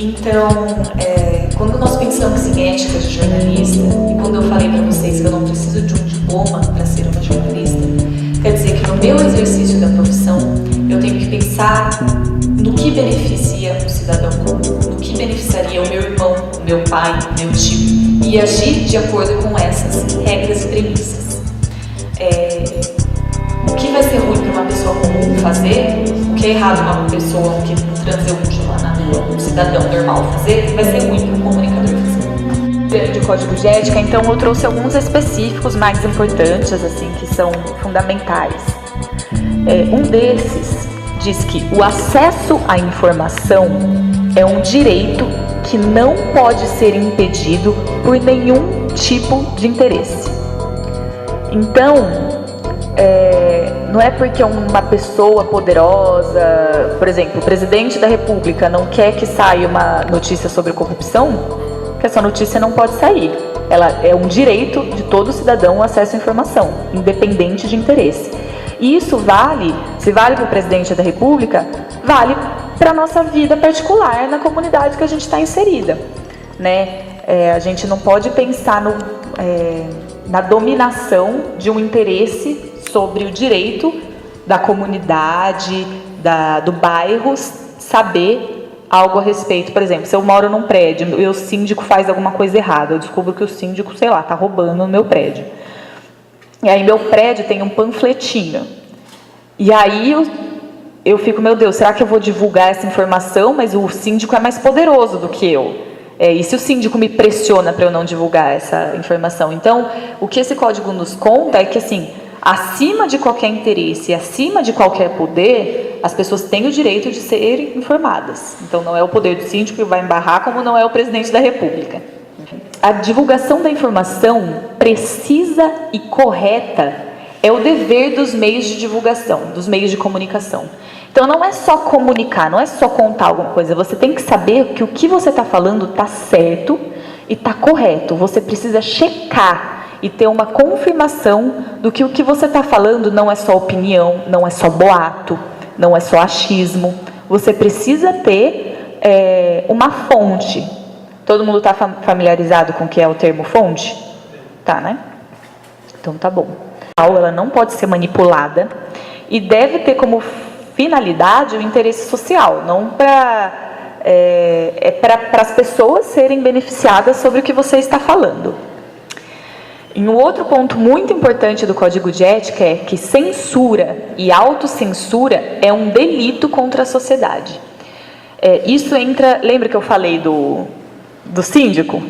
Então, quando nós pensamos em ética de jornalista, e quando eu falei para vocês que eu não preciso de um diploma para ser uma jornalista, quer dizer que no meu exercício da profissão, eu tenho que pensar no que beneficia o cidadão comum, no que beneficiaria o meu irmão, o meu pai, o meu tio, e agir de acordo com essas regras e premissas. O que vai ser ruim para uma pessoa comum fazer, o que é errado para uma pessoa, um transeunte lá na rua, um cidadão normal fazer, vai ser ruim para um comunicador fazer. De código de ética, então eu trouxe alguns específicos mais importantes, assim, que são fundamentais. Um desses diz que o acesso à informação é um direito que não pode ser impedido por nenhum tipo de interesse. Então, não é porque uma pessoa poderosa, por exemplo, o presidente da República não quer que saia uma notícia sobre corrupção, que essa notícia não pode sair. Ela é um direito de todo cidadão o acesso à informação, independente de interesse. E isso se vale para o presidente da República, vale para a nossa vida particular na comunidade que a gente está inserida, né? A gente não pode pensar na dominação de um interesse sobre o direito da comunidade, do bairro, saber algo a respeito. Por exemplo, se eu moro num prédio e o síndico faz alguma coisa errada, eu descubro que o síndico, sei lá, está roubando no meu prédio. E aí meu prédio tem um panfletinho. E aí eu fico, meu Deus, será que eu vou divulgar essa informação? Mas o síndico é mais poderoso do que eu. E se o síndico me pressiona para eu não divulgar essa informação? Então, o que esse código nos conta é que, assim, acima de qualquer interesse, acima de qualquer poder, as pessoas têm o direito de serem informadas. Então, não é o poder do síndico que vai embarrar, como não é o presidente da República. A divulgação da informação precisa e correta é o dever dos meios de divulgação, dos meios de comunicação. Então, não é só comunicar, não é só contar alguma coisa. Você tem que saber que o que você está falando está certo e está correto. Você precisa checar e ter uma confirmação do que o que você está falando não é só opinião, não é só boato, não é só achismo. Você precisa ter uma fonte. Todo mundo está familiarizado com o que é o termo fonte? Tá, né? Então tá bom. Ela não pode ser manipulada e deve ter como finalidade o interesse social, não para as pessoas serem beneficiadas sobre o que você está falando. E um outro ponto muito importante do Código de Ética é que censura e autocensura é um delito contra a sociedade. Isso entra... Lembra que eu falei do síndico?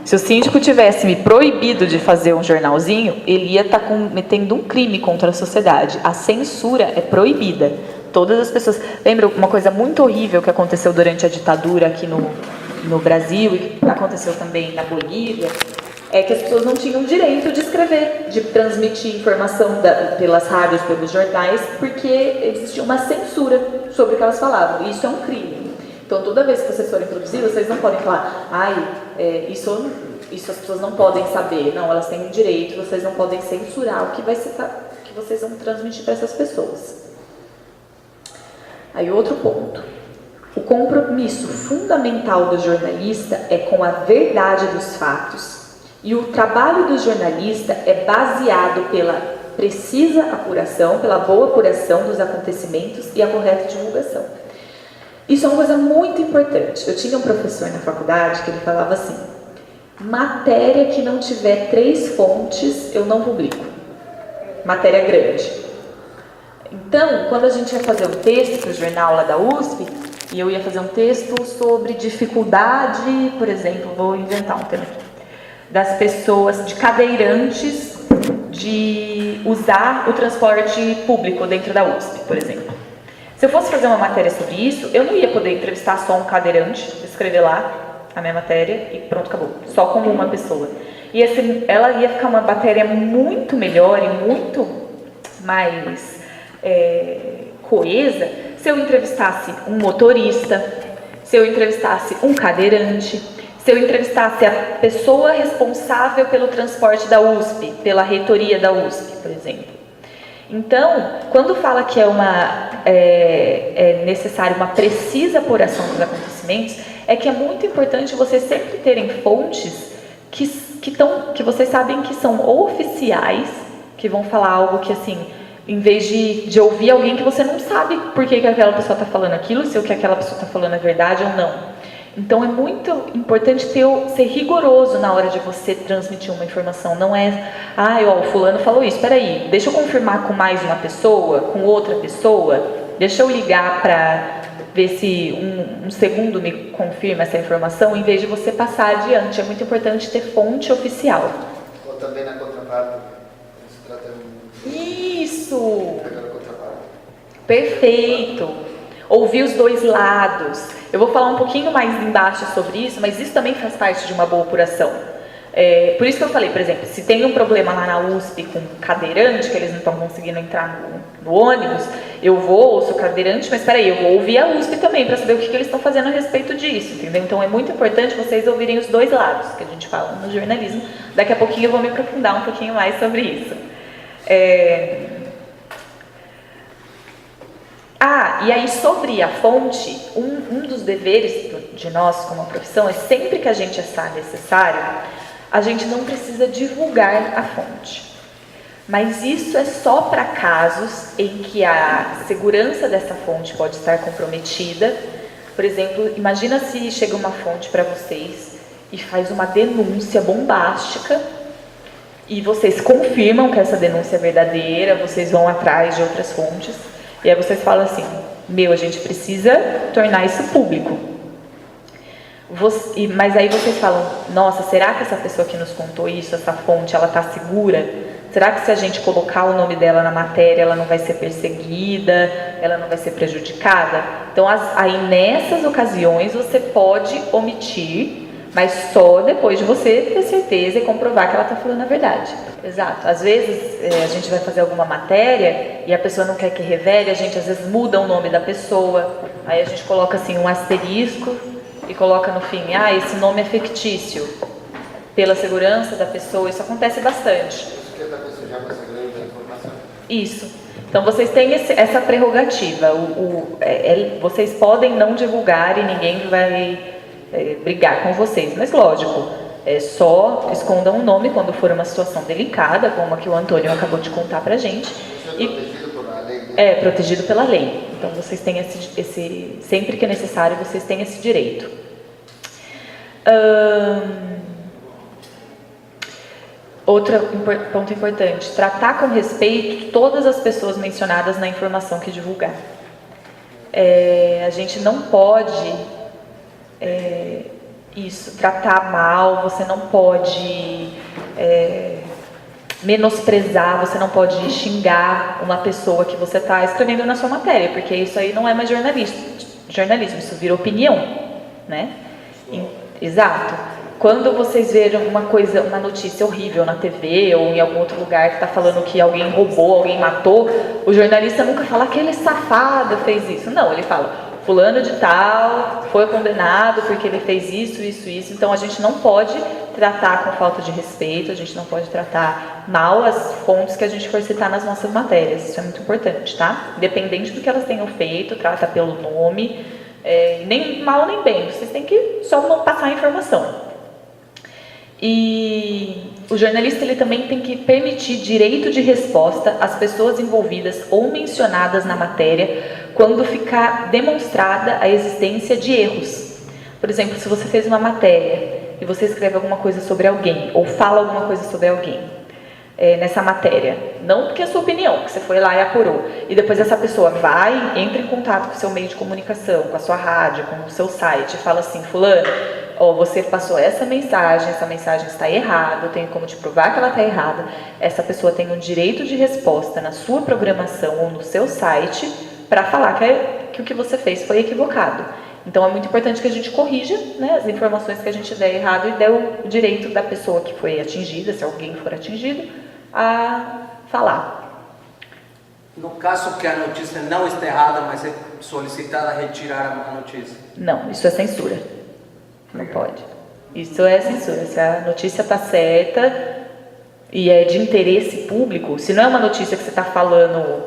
Se o síndico tivesse me proibido de fazer um jornalzinho, ele ia estar cometendo um crime contra a sociedade. A censura é proibida. Todas as pessoas... Lembra uma coisa muito horrível que aconteceu durante a ditadura aqui no Brasil e que aconteceu também na Bolívia? É que as pessoas não tinham direito de escrever, de transmitir informação pelas rádios, pelos jornais, porque existia uma censura sobre o que elas falavam. E isso é um crime. Então, toda vez que vocês forem produzir, vocês não podem falar, isso as pessoas não podem saber. Não, elas têm um direito, vocês não podem censurar o que vocês vão transmitir para essas pessoas. Aí, outro ponto. O compromisso fundamental do jornalista é com a verdade dos fatos. E o trabalho do jornalista é baseado pela precisa apuração, pela boa apuração dos acontecimentos e a correta divulgação. Isso é uma coisa muito importante. Eu tinha um professor na faculdade que ele falava assim: matéria que não tiver 3 fontes, eu não publico. Matéria grande. Então, quando a gente ia fazer um texto para o jornal lá da USP, e eu ia fazer um texto sobre dificuldade, por exemplo, vou inventar um tema aqui, das pessoas, de cadeirantes, de usar o transporte público dentro da USP, por exemplo. Se eu fosse fazer uma matéria sobre isso, eu não ia poder entrevistar só um cadeirante, escrever lá a minha matéria e pronto, acabou. Só com uma pessoa. E assim, ela ia ficar uma matéria muito melhor e muito mais coesa se eu entrevistasse um motorista, se eu entrevistasse um cadeirante, se eu entrevistasse a pessoa responsável pelo transporte da USP, pela reitoria da USP, por exemplo. Então, quando fala que é necessário uma precisa apuração dos acontecimentos, é que é muito importante vocês sempre terem fontes que vocês sabem que são oficiais, que vão falar algo que, assim, em vez de ouvir alguém que você não sabe por que aquela pessoa está falando aquilo, se o que aquela pessoa está falando é verdade ou não. Então é muito importante ser rigoroso na hora de você transmitir uma informação. Não é, o fulano falou isso, peraí, deixa eu confirmar com mais uma pessoa, com outra pessoa, deixa eu ligar para ver se um segundo me confirma essa informação, em vez de você passar adiante. É muito importante ter fonte oficial. Ou também na contraparte, se trata de Isso! Perfeito! Ouvir os dois lados. Eu vou falar um pouquinho mais embaixo sobre isso, mas isso também faz parte de uma boa apuração. Por isso que eu falei, por exemplo, se tem um problema lá na USP com cadeirante, que eles não estão conseguindo entrar no ônibus, eu ouço o cadeirante, mas peraí, eu vou ouvir a USP também para saber o que eles estão fazendo a respeito disso, entendeu? Então é muito importante vocês ouvirem os dois lados, que a gente fala no jornalismo. Daqui a pouquinho eu vou me aprofundar um pouquinho mais sobre isso. E aí sobre a fonte, um dos deveres de nós como profissão é sempre que a gente achar necessário, a gente não precisa divulgar a fonte. Mas isso é só para casos em que a segurança dessa fonte pode estar comprometida. Por exemplo, imagina se chega uma fonte para vocês e faz uma denúncia bombástica e vocês confirmam que essa denúncia é verdadeira, vocês vão atrás de outras fontes e aí vocês falam assim, a gente precisa tornar isso público. Mas aí vocês falam, nossa, será que essa pessoa que nos contou isso, essa fonte, ela está segura? Será que se a gente colocar o nome dela na matéria, ela não vai ser perseguida, ela não vai ser prejudicada? Então, aí nessas ocasiões, você pode omitir, mas só depois de você ter certeza e comprovar que ela está falando a verdade. Exato. Às vezes, a gente vai fazer alguma matéria e a pessoa não quer que revele, a gente às vezes muda o nome da pessoa, aí a gente coloca assim um asterisco e coloca no fim, esse nome é fictício, pela segurança da pessoa. Isso acontece bastante. Isso. Então vocês têm essa prerrogativa. Vocês podem não divulgar e ninguém vai brigar com vocês. Mas lógico, só escondam o nome quando for uma situação delicada, como a que o Antônio acabou de contar pra gente. Protegido pela lei. Então vocês têm sempre que é necessário, vocês têm esse direito. Outro ponto importante, tratar com respeito todas as pessoas mencionadas na informação que divulgar. A gente não pode tratar mal, você não pode menosprezar, você não pode xingar uma pessoa que você está escrevendo na sua matéria, porque isso aí não é mais jornalismo, isso vira opinião, né? Exato. Quando vocês verem uma notícia horrível na TV ou em algum outro lugar que está falando que alguém roubou, alguém matou, o jornalista nunca fala aquele safado fez isso. Não, ele fala, fulano de tal foi condenado porque ele fez isso, isso, isso. Então a gente não pode tratar com falta de respeito, a gente não pode tratar mal as fontes que a gente for citar nas nossas matérias. Isso é muito importante, tá? Independente do que elas tenham feito, trata pelo nome, nem mal nem bem. Vocês têm que só não passar a informação. E o jornalista ele também tem que permitir direito de resposta às pessoas envolvidas ou mencionadas na matéria quando ficar demonstrada a existência de erros. Por exemplo, se você fez uma matéria e você escreve alguma coisa sobre alguém ou fala alguma coisa sobre alguém nessa matéria, não porque é a sua opinião, que você foi lá e apurou, e depois essa pessoa entra em contato com o seu meio de comunicação, com a sua rádio, com o seu site e fala assim, fulano, você passou essa mensagem está errada, eu tenho como te provar que ela está errada. Essa pessoa tem um direito de resposta na sua programação ou no seu site para falar que o que você fez foi equivocado. Então é muito importante que a gente corrija, né, as informações que a gente der errado e dê o direito da pessoa que foi atingida, se alguém for atingido, a falar. No caso que a notícia não está errada, mas é solicitada retirar a notícia? Não, isso é censura. Não pode. Isso é censura. Se a notícia está certa, e é de interesse público, se não é uma notícia que você está falando,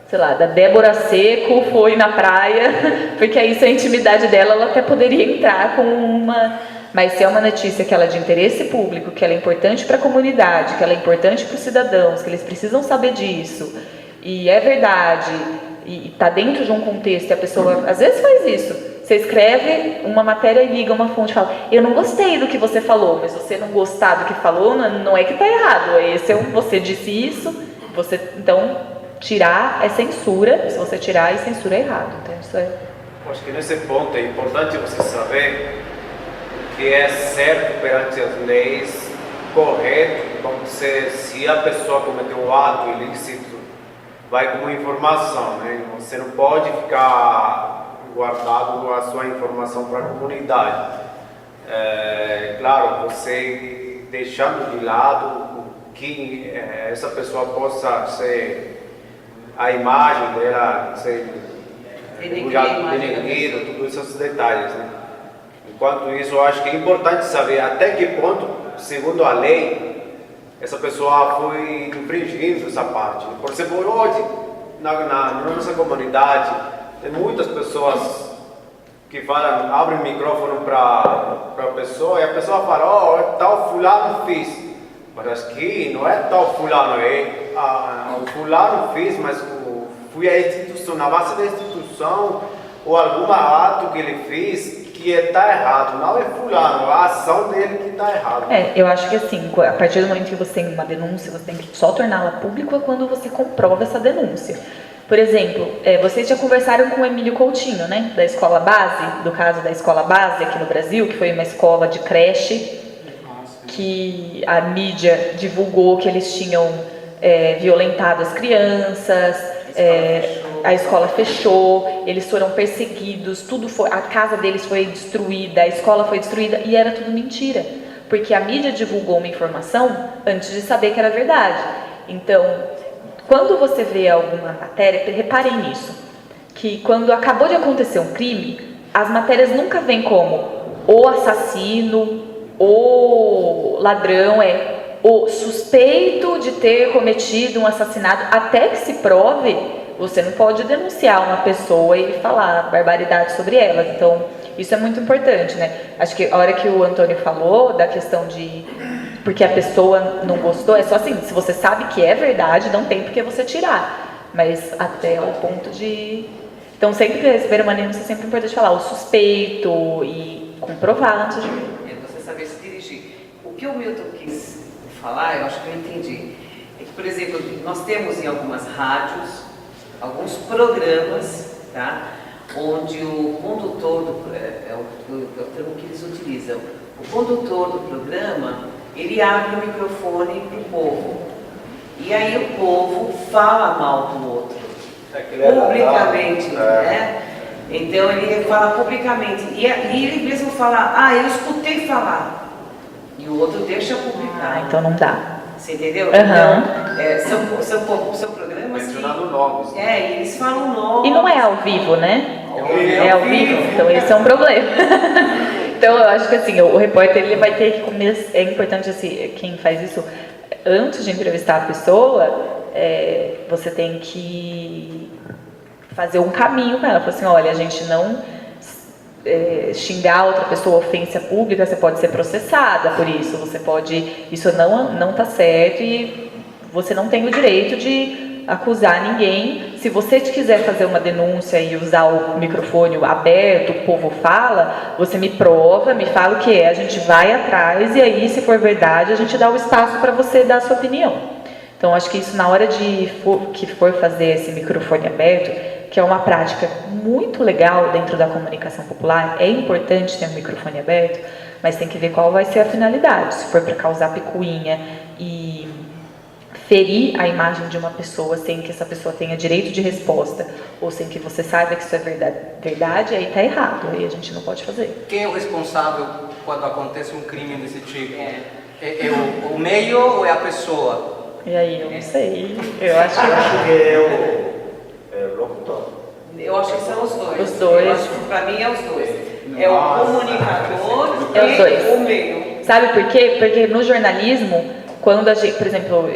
sei lá, da Débora Seco foi na praia, porque aí se a intimidade dela, ela até poderia entrar com uma... Mas se é uma notícia que ela é de interesse público, que ela é importante para a comunidade, que ela é importante para os cidadãos, que eles precisam saber disso, e é verdade, e está dentro de um contexto, e a pessoa às vezes faz isso. Você escreve uma matéria e liga uma fonte e fala, eu não gostei do que você falou, mas você não gostar do que falou, não é que está errado, você disse isso, então tirar é censura, se você tirar, censura é errado. Então isso é... Acho que nesse ponto é importante você saber que é certo perante as leis, correto, como se a pessoa cometeu um ato ilícito, vai como informação, né? Você não pode ficar guardado a sua informação para a comunidade. Claro, você deixando de lado que essa pessoa possa ser, a imagem dela ser denegrida, todos esses detalhes, né? Enquanto isso, eu acho que é importante saber até que ponto, segundo a lei, essa pessoa foi infringindo essa parte. Por exemplo, hoje, na nossa comunidade, tem muitas pessoas que falam, abrem o microfone para a pessoa e a pessoa fala, tal fulano fez. Mas aqui não é tal fulano, o fulano fez, mas foi a instituição, na base da instituição ou algum ato que ele fez que está errado, não é fulano, a ação dele que está errada. Eu acho que assim, a partir do momento que você tem uma denúncia, você tem que só torná-la pública quando você comprova essa denúncia. Por exemplo, vocês já conversaram com o Emílio Coutinho, né, da Escola Base, do caso da Escola Base aqui no Brasil, que foi uma escola de creche, que a mídia divulgou que eles tinham violentado as crianças, a escola fechou, eles foram perseguidos, a casa deles foi destruída, a escola foi destruída, e era tudo mentira, porque a mídia divulgou uma informação antes de saber que era verdade. Então, quando você vê alguma matéria, reparem nisso, que quando acabou de acontecer um crime, as matérias nunca vêm como o assassino, o ladrão, o suspeito de ter cometido um assassinato, até que se prove. Você não pode denunciar uma pessoa e falar barbaridade sobre ela. Então, isso é muito importante, né? Acho que a hora que o Antônio falou da questão de... Porque a pessoa não gostou, é só assim, se você sabe que é verdade, não tem por que você tirar. Mas até o ponto de... Então, sempre que receber uma denúncia, é sempre importante falar o suspeito e comprovar antes de... Você saber se dirigir. O que o Milton quis falar, eu acho que eu entendi. É que, por exemplo, nós temos em algumas rádios alguns programas, tá? Onde o condutor, é o termo que eles utilizam, o condutor do programa, ele abre o microfone para o povo. E aí o povo fala mal do outro, publicamente, né? Então ele fala publicamente, e ele mesmo fala, eu escutei falar, e o outro deixa publicar. Então não dá. Você entendeu? Uhum. Então, são programas mencionando nomes. E eles falam nomes. E não é ao vivo, né? É ao vivo, então esse é um problema. Então eu acho que assim, o repórter ele vai ter que começar, é importante assim, quem faz isso, antes de entrevistar a pessoa, você tem que fazer um caminho com ela, falar assim, olha, a gente não xingar outra pessoa, ofensa pública, você pode ser processada por isso, isso não tá certo e você não tem o direito de acusar ninguém. Se você quiser fazer uma denúncia e usar o microfone aberto, o povo fala, você me prova, me fala o que é, a gente vai atrás e aí, se for verdade, a gente dá o espaço para você dar a sua opinião. Então, acho que isso na hora que for fazer esse microfone aberto, que é uma prática muito legal dentro da comunicação popular, é importante ter um microfone aberto, mas tem que ver qual vai ser a finalidade. Se for para causar picuinha e ferir a imagem de uma pessoa sem que essa pessoa tenha direito de resposta, ou sem que você saiba que isso é verdade, aí está errado, aí a gente não pode fazer. Quem é o responsável quando acontece um crime desse tipo? É o meio ou é a pessoa? E aí, eu não sei. Eu acho que é o locutor. Eu acho que são os dois. Os dois. Eu acho que pra mim é os dois. É o comunicador É os dois. e o meio. Sabe por quê? Porque no jornalismo, quando a gente, por exemplo,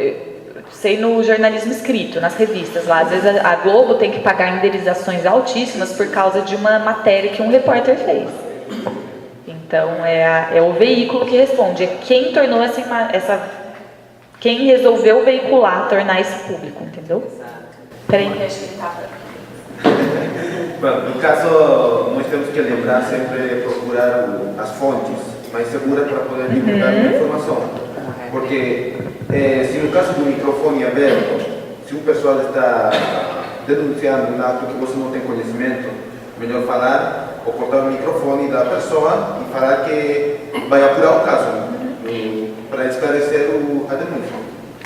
sei no jornalismo escrito, nas revistas lá, às vezes a Globo tem que pagar indenizações altíssimas por causa de uma matéria que um repórter fez. Então é o veículo que responde, é quem tornou quem resolveu veicular, tornar isso público, entendeu? Peraí, que acho que ele tá... Bom, no caso, nós temos que lembrar sempre procurar as fontes mais seguras para poder divulgar a informação. Porque se no caso do microfone aberto, se o pessoal está denunciando um ato que você não tem conhecimento, melhor falar ou cortar o microfone da pessoa e falar que vai apurar o caso, para esclarecer a denúncia.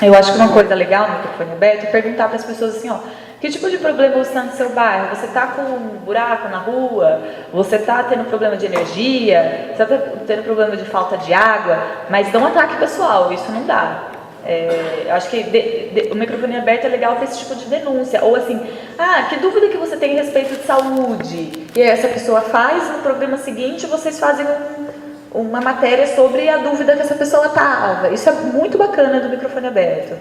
Eu acho que uma coisa legal no microfone aberto é perguntar para as pessoas assim, ó, que tipo de problema você está no seu bairro? Você está com um buraco na rua? Você está tendo problema de energia? Você está tendo problema de falta de água? Mas não ataque pessoal, isso não dá. Eu acho que o microfone aberto é legal para esse tipo de denúncia. Ou assim, que dúvida que você tem a respeito de saúde? E aí essa pessoa faz, no programa seguinte vocês fazem uma matéria sobre a dúvida que essa pessoa estava. Isso é muito bacana do microfone aberto.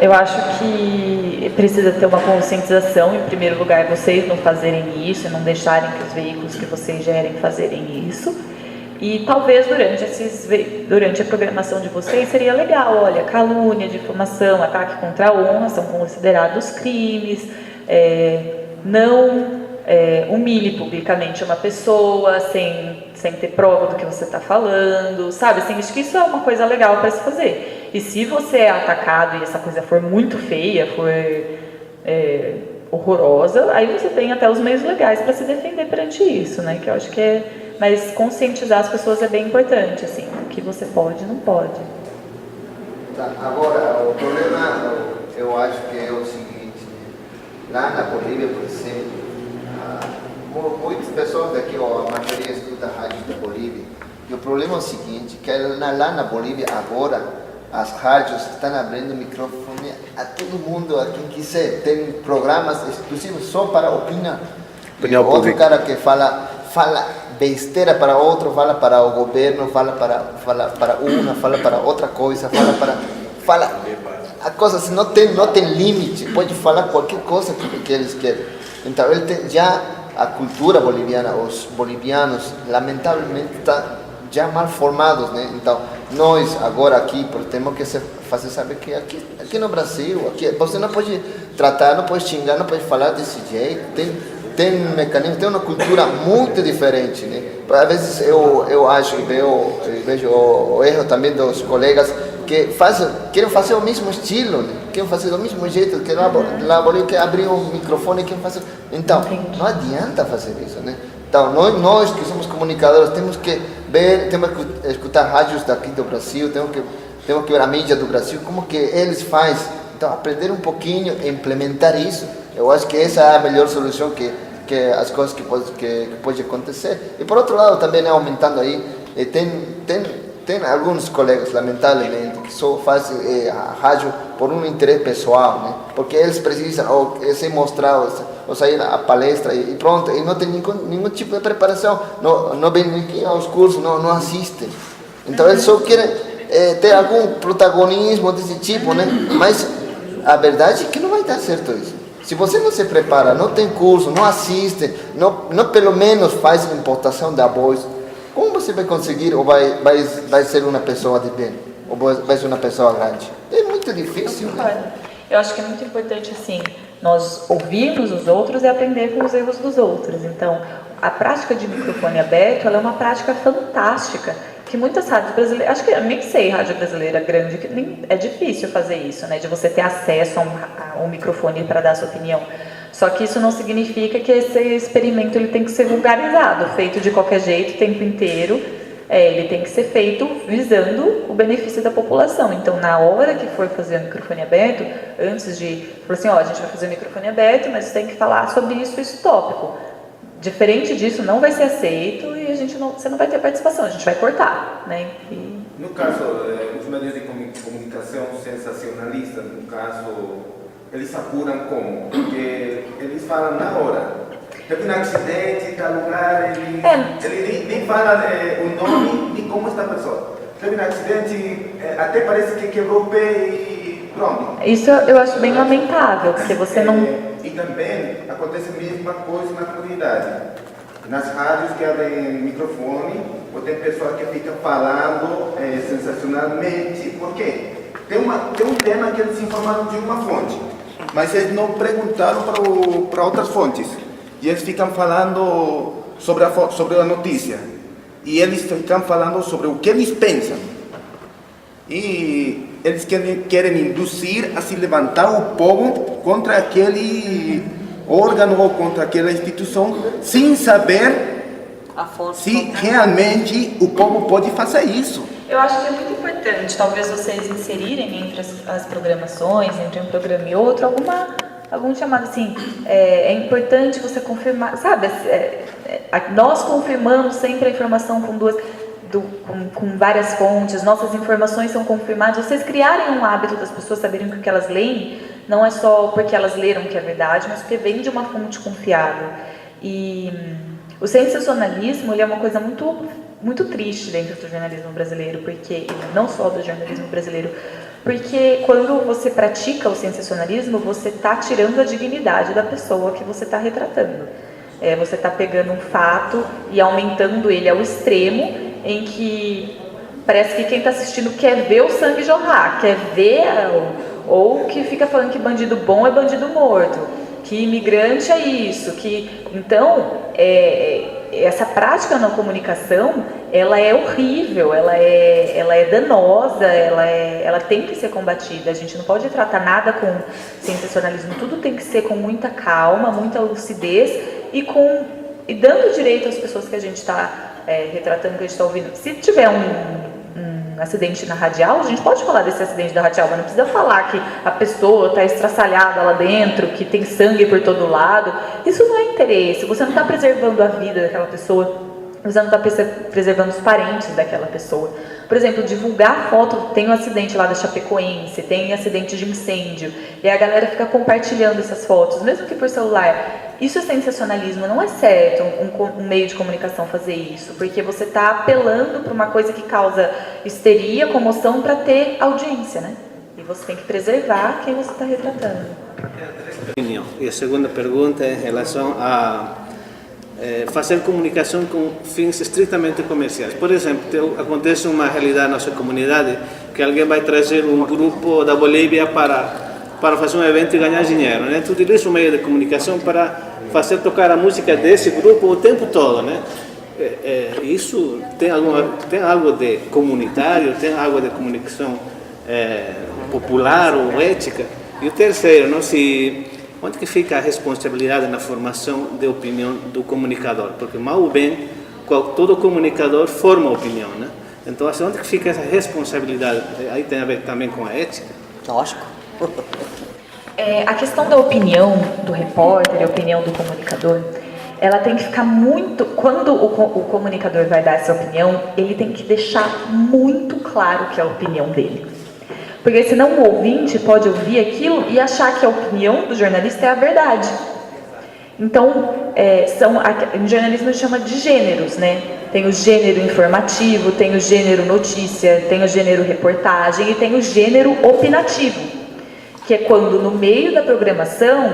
Eu acho que precisa ter uma conscientização, em primeiro lugar, vocês não fazerem isso, não deixarem que os veículos que vocês gerem fazerem isso. E talvez durante a programação de vocês seria legal, olha, calúnia, difamação, ataque contra a honra são considerados crimes, não humilhe publicamente uma pessoa sem ter prova do que você está falando, sabe? Assim, acho que isso é uma coisa legal para se fazer. E se você é atacado e essa coisa for muito feia, for horrorosa, aí você tem até os meios legais para se defender perante isso, né? Que eu acho que mas conscientizar as pessoas é bem importante, assim, o que você pode e não pode. Tá, agora, o problema, eu acho que é o seguinte, lá na Bolívia, por exemplo, muitas pessoas daqui, ou a maioria escuta a rádio da Bolívia, e o problema é o seguinte, que lá na Bolívia agora, as rádios estão abrindo microfone a todo mundo, a quem quiser, tem programas exclusivos só para opinar. Outro cara que fala besteira para outro, fala para o governo, fala para uma, fala para outra coisa, fala a coisa assim, não tem limite, pode falar qualquer coisa que eles querem. Então já a cultura boliviana, os bolivianos lamentavelmente estão já mal formados, né? Então nós agora aqui temos que fazer saber que aqui no Brasil, você não pode tratar, não pode xingar, não pode falar desse jeito, tem um mecanismo, tem uma cultura muito diferente, né? Às vezes eu acho e vejo o erro também dos colegas que querem fazer o mesmo estilo, né? Querem fazer do mesmo jeito, que lá quer abrir um microfone e querem fazer. Então, não adianta fazer isso, né? Então, nós que somos comunicadores temos que temos que escutar rádios daqui do Brasil, temos que ver a mídia do Brasil, como que eles fazem. Então, aprender um pouquinho, implementar isso. Eu acho que essa é a melhor solução que as coisas que pode acontecer. E por outro lado também, né, aumentando aí, tem alguns colegas, lamentavelmente, que só fazem a rádio por um interesse pessoal, né? Porque eles precisam ou se mostrar ou sair à palestra e pronto, e não tem nenhum tipo de preparação, não vem aqui aos cursos, não assistem. Então eles só querem ter algum protagonismo desse tipo, né? Mas a verdade é que não vai dar certo isso. Se você não se prepara, não tem curso, não assiste, não pelo menos faz importação da voz, como você vai conseguir ou vai ser uma pessoa de bem? Ou vai ser uma pessoa grande? É muito difícil, né? Eu acho que é muito importante, assim, nós ouvirmos os outros e aprender com os erros dos outros. Então, a prática de microfone aberto, ela é uma prática fantástica, que muitas rádios brasileiras, acho que eu nem sei rádio brasileira grande, que nem é difícil fazer isso, né, de você ter acesso a um microfone para dar sua opinião. Só que isso não significa que esse experimento ele tem que ser vulgarizado, feito de qualquer jeito, o tempo inteiro. Ele tem que ser feito visando o benefício da população. Então, na hora que for fazer o microfone aberto, antes de falar assim, a gente vai fazer o microfone aberto, mas você tem que falar sobre isso tópico. Diferente disso, não vai ser aceito e você não vai ter participação, a gente vai cortar, né? No caso, os meios de comunicação sensacionalistas, no caso, eles apuram como? Porque eles falam na hora. Teve um acidente em tal lugar, ele nem fala o nome nem como está a pessoa. teve um acidente e até parece que quebrou o pé e pronto. Isso eu acho bem lamentável, porque você não... E também acontece a mesma coisa na comunidade. Nas rádios que abrem microfone, ou tem pessoas que ficam falando sensacionalmente. Por quê? Tem um tema que eles informaram de uma fonte, mas eles não perguntaram para outras fontes. E eles ficam falando sobre a notícia. E eles ficam falando sobre o que eles pensam. E eles querem induzir a se levantar o povo contra aquele órgão ou contra aquela instituição, sem saber se realmente o povo pode fazer isso. Eu acho que é muito importante, talvez vocês inserirem entre as programações, entre um programa e outro, algum chamado assim, é importante você confirmar, sabe, nós confirmamos sempre a informação com várias fontes, nossas informações são confirmadas, vocês criarem um hábito das pessoas saberem que o que elas leem não é só porque elas leram que é verdade, mas porque vem de uma fonte confiável. E o sensacionalismo, ele é uma coisa muito triste dentro do jornalismo brasileiro, porque não só do jornalismo brasileiro, porque quando você pratica o sensacionalismo, você está tirando a dignidade da pessoa que você está retratando. Você está pegando um fato e aumentando ele ao extremo, em que parece que quem está assistindo quer ver o sangue jorrar, quer ver, ou que fica falando que bandido bom é bandido morto, que imigrante é isso, então essa prática na comunicação, ela é horrível, ela é danosa, ela tem que ser combatida. A gente não pode tratar nada com sensacionalismo, tudo tem que ser com muita calma, muita lucidez e dando direito às pessoas que a gente está retratando, que a gente está ouvindo. Se tiver um acidente na radial, a gente pode falar desse acidente da radial, mas não precisa falar que a pessoa está estraçalhada lá dentro, que tem sangue por todo lado. Isso não é interesse, você não está preservando a vida daquela pessoa, você não está preservando os parentes daquela pessoa. Por exemplo, divulgar foto, tem um acidente lá da Chapecoense, tem acidente de incêndio, e a galera fica compartilhando essas fotos, mesmo que por celular. Isso é sensacionalismo, não é certo um meio de comunicação fazer isso, porque você está apelando para uma coisa que causa histeria, comoção, para ter audiência, né? E você tem que preservar quem você está retratando. E a segunda pergunta é em relação a fazer comunicação com fins estritamente comerciais. Por exemplo, acontece uma realidade na nossa comunidade que alguém vai trazer um grupo da Bolívia para fazer um evento e ganhar dinheiro, né? Tu utiliza um meio de comunicação para fazer tocar a música desse grupo o tempo todo, né? Isso tem algo de comunitário, tem algo de comunicação popular ou ética. E o terceiro, não, onde que fica a responsabilidade na formação de opinião do comunicador? Porque mal ou bem, todo comunicador forma opinião, né? Então, assim, onde que fica essa responsabilidade? Aí tem a ver também com a ética? Lógico. A questão da opinião do repórter e a opinião do comunicador, ela tem que ficar muito... Quando o comunicador vai dar essa opinião, ele tem que deixar muito claro que é a opinião dele. Porque senão o ouvinte pode ouvir aquilo e achar que a opinião do jornalista é a verdade. Então, em jornalismo a gente chama de gêneros, né? Tem o gênero informativo, tem o gênero notícia, tem o gênero reportagem e tem o gênero opinativo, que é quando no meio da programação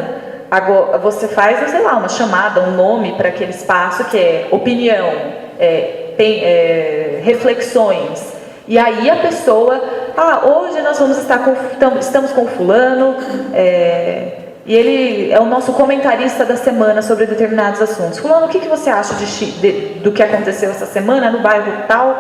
você faz, sei lá, uma chamada, um nome para aquele espaço que é opinião, reflexões. E aí a pessoa, hoje nós estamos com fulano, e ele é o nosso comentarista da semana sobre determinados assuntos. Fulano, o que você acha do que aconteceu essa semana no bairro tal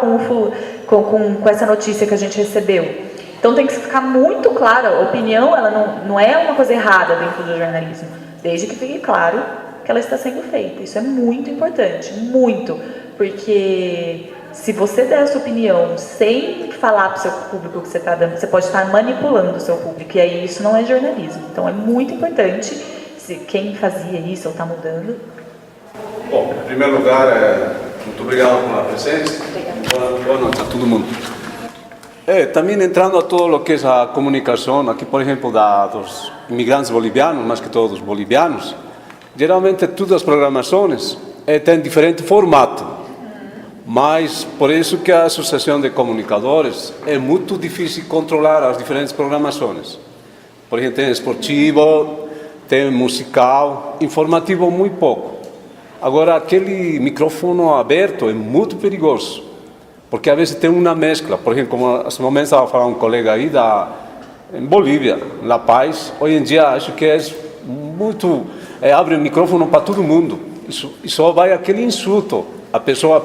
com essa notícia que a gente recebeu? Então tem que ficar muito claro, a opinião ela não é uma coisa errada dentro do jornalismo, desde que fique claro que ela está sendo feita. Isso é muito importante, muito, porque se você der a sua opinião sem falar para o seu público que você está dando, você pode estar manipulando o seu público, e aí isso não é jornalismo. Então é muito importante, quem fazia isso ou está mudando. Bom, em primeiro lugar, muito obrigado pela presença. Boa noite a todo mundo. Também entrando a todo o que é a comunicação, aqui por exemplo dos imigrantes bolivianos, mais que todos bolivianos, geralmente todas as programações têm diferente formato. Mas por isso que a Associação de Comunicadores é muito difícil controlar as diferentes programações. Por exemplo, tem esportivo, tem musical, informativo muito pouco. Agora, aquele microfone aberto é muito perigoso, porque às vezes tem uma mescla. Por exemplo, como nesse momento estava falando um colega aí em Bolívia, La Paz, hoje em dia acho que é muito... abre o microfone para todo mundo, e só vai aquele insulto, a pessoa,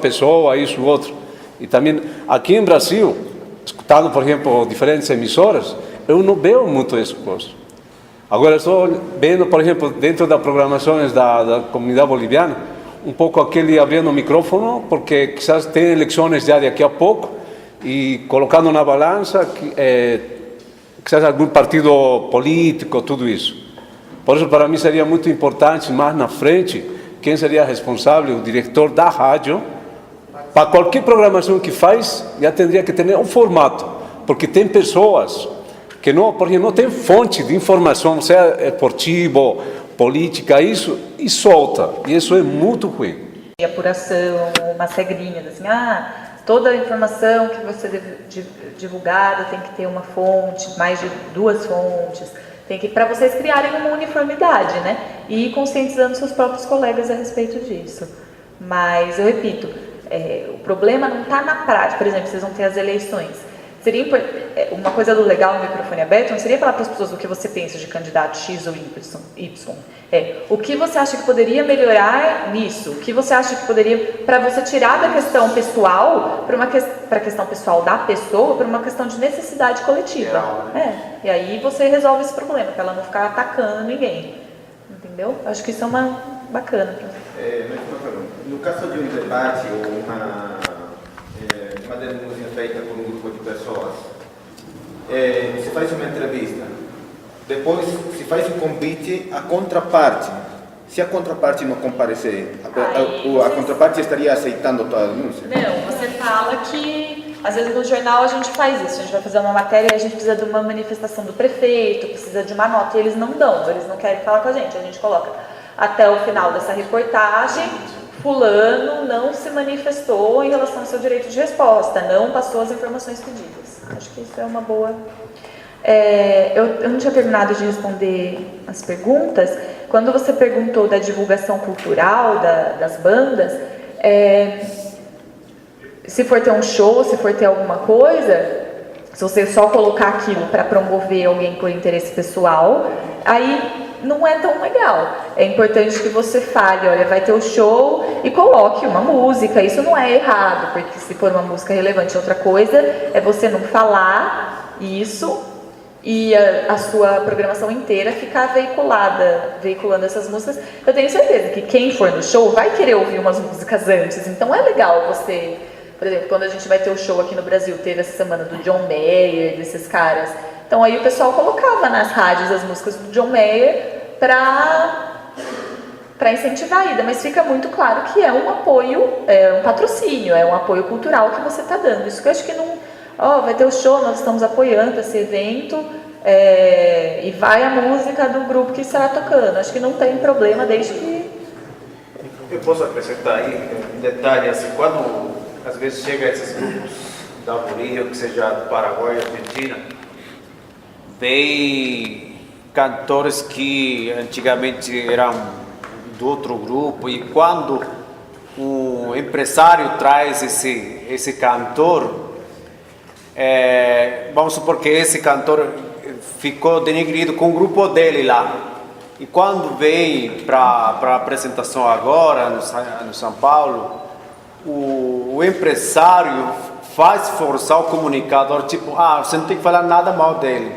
isso, o outro. E também, aqui em Brasil, escutando, por exemplo, diferentes emissoras, eu não vejo muito isso. Agora estou vendo, por exemplo, dentro das programações da comunidade boliviana, um pouco aquele abrindo o microfone, porque quizás tem eleições já daqui a pouco, e colocando na balança, quizás algum partido político, tudo isso. Por isso, para mim, seria muito importante, mais na frente, quem seria responsável, o diretor da rádio, para qualquer programação que faz, já teria que ter um formato, porque tem pessoas que não, porque não tem fonte de informação, seja esportivo, política, isso, e solta, e isso é muito ruim. Apuração, umas regrinhas, assim, toda a informação que você deve divulgada tem que ter uma fonte, mais de 2 fontes, tem que, para vocês criarem uma uniformidade, né? E ir conscientizando seus próprios colegas a respeito disso. Mas, eu repito, o problema não está na prática. Por exemplo, vocês vão ter as eleições. Seria uma coisa do legal no microfone aberto, não seria falar para as pessoas o que você pensa de candidato X ou Y. O que você acha que poderia melhorar nisso? O que você acha que poderia, para você tirar da questão pessoal, para a questão pessoal da pessoa, para uma questão de necessidade coletiva. E aí você resolve esse problema, para ela não ficar atacando ninguém. Entendeu? Acho que isso é uma bacana. No caso de um debate ou uma denúncia feita por um grupo de pessoas, se faz uma entrevista, depois se faz um convite à contraparte. Se a contraparte não comparecer, a contraparte estaria aceitando a tua denúncia? Não, você fala que, às vezes no jornal a gente faz isso, a gente vai fazer uma matéria e a gente precisa de uma manifestação do prefeito, precisa de uma nota, e eles não dão, eles não querem falar com a gente coloca até o final dessa reportagem, fulano não se manifestou em relação ao seu direito de resposta, não passou as informações pedidas. Acho que isso é uma boa... eu não tinha terminado de responder as perguntas. Quando você perguntou da divulgação cultural das bandas, se for ter um show, se for ter alguma coisa, se você só colocar aquilo para promover alguém por interesse pessoal, aí não é tão legal. É importante que você fale, olha, vai ter o show e coloque uma música. Isso não é errado, porque se for uma música relevante, outra coisa é você não falar isso e a sua programação inteira ficar veiculando essas músicas. Eu tenho certeza que quem for no show vai querer ouvir umas músicas antes, então é legal você... Por exemplo, quando a gente vai ter o show aqui no Brasil, teve essa semana do John Mayer, desses caras. Então aí o pessoal colocava nas rádios as músicas do John Mayer para incentivar a ida, mas fica muito claro que é um apoio, é um patrocínio, é um apoio cultural que você está dando. Isso que eu acho que não... vai ter o show, nós estamos apoiando esse evento, e vai a música do grupo que estará tocando. Acho que não tem problema desde que... Eu posso acrescentar aí um detalhe, assim, quando às vezes chega esses grupos da Bolívia, que seja do Paraguai, Argentina, vem cantores que antigamente eram do outro grupo, e quando o empresário traz esse cantor, vamos supor que esse cantor ficou denegrido com o grupo dele lá, e quando vem para a apresentação agora no São Paulo, o empresário faz forçar o comunicador, tipo, você não tem que falar nada mal dele,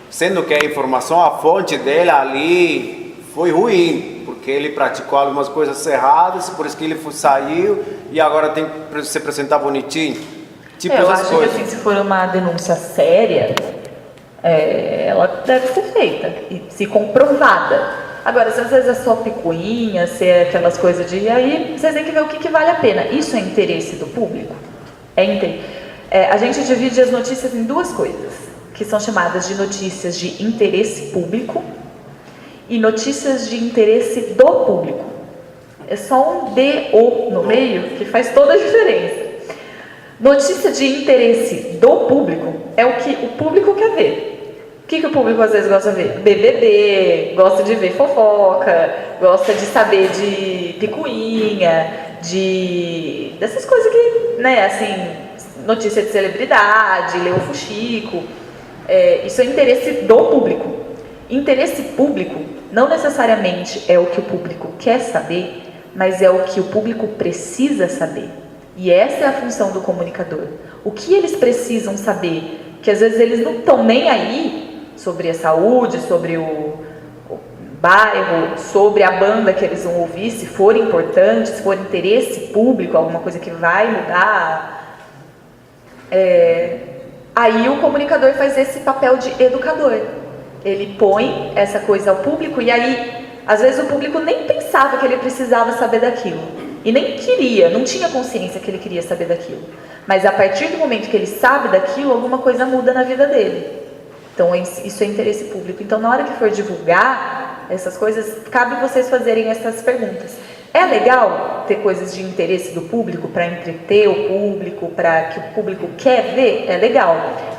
sendo que a informação, a fonte dele ali foi ruim, porque ele praticou algumas coisas erradas, por isso que ele saiu e agora tem que se apresentar bonitinho. Tipo, eu acho que assim, se for uma denúncia séria, ela deve ser feita, e se comprovada. Agora, se às vezes é só picuinha, se é aquelas coisas de... Aí vocês têm que ver o que vale a pena. Isso é interesse do público? A gente divide as notícias em 2 coisas, que são chamadas de notícias de interesse público e notícias de interesse do público. É só um DO no meio que faz toda a diferença. Notícia de interesse do público é o que o público quer ver. O que o público às vezes gosta de ver? BBB, gosta de ver fofoca, gosta de saber de picuinha, dessas coisas que, né, assim, notícia de celebridade, ler o fuxico. Isso é interesse do público. Interesse público não necessariamente é o que o público quer saber, mas é o que o público precisa saber. E essa é a função do comunicador. O que eles precisam saber, que às vezes eles não estão nem aí sobre a saúde, sobre o bairro, sobre a banda que eles vão ouvir, se for importante, se for interesse público, alguma coisa que vai mudar. Aí o comunicador faz esse papel de educador. Ele põe essa coisa ao público e aí, às vezes o público nem pensava que ele precisava saber daquilo. E nem queria, não tinha consciência que ele queria saber daquilo. Mas a partir do momento que ele sabe daquilo, alguma coisa muda na vida dele. Então isso é interesse público. Então na hora que for divulgar essas coisas, cabe vocês fazerem essas perguntas. É legal ter coisas de interesse do público para entreter o público, para que o público quer ver? É legal.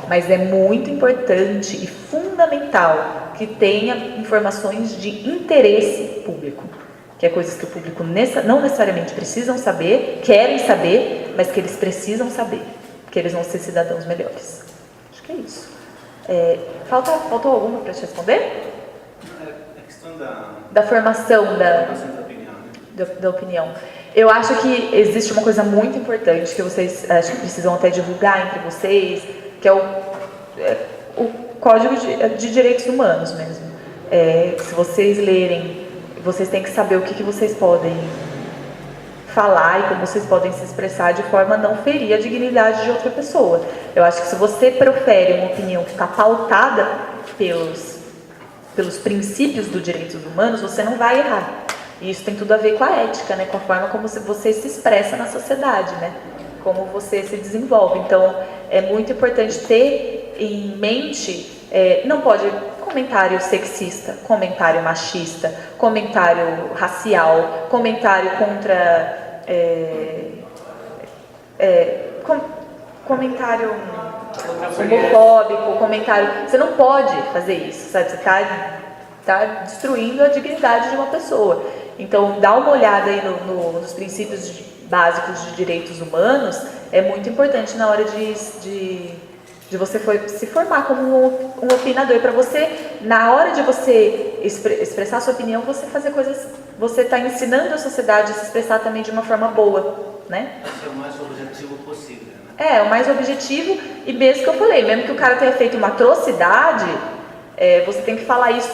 Mas é muito importante e fundamental que tenha informações de interesse público. Que é coisas que o público não necessariamente precisam saber, querem saber, mas que eles precisam saber, porque eles vão ser cidadãos melhores. Acho que é isso. Faltou alguma para te responder? A questão da formação da opinião. Eu acho que existe uma coisa muito importante que vocês acho que precisam até divulgar entre vocês, que é o Código de Direitos Humanos mesmo. Se vocês lerem, vocês têm que saber o que vocês podem falar e como vocês podem se expressar de forma a não ferir a dignidade de outra pessoa. Eu acho que se você profere uma opinião que está pautada pelos princípios dos direitos humanos, você não vai errar. E isso tem tudo a ver com a ética, né? Com a forma como você se expressa na sociedade, né? Como você se desenvolve. Então, é muito importante ter em mente, não pode comentário sexista, comentário machista, comentário racial, comentário contra... comentário homofóbico, comentário... Você não pode fazer isso, sabe? Você está destruindo a dignidade de uma pessoa. Então, dá uma olhada aí nos princípios básicos de direitos humanos, é muito importante na hora de você se formar como um opinador, para você, na hora de você expressar a sua opinião, você fazer coisas, você está ensinando a sociedade a se expressar também de uma forma boa, né? Ser o mais objetivo possível, né? O mais objetivo, e mesmo que eu falei, mesmo que o cara tenha feito uma atrocidade, você tem que falar isso,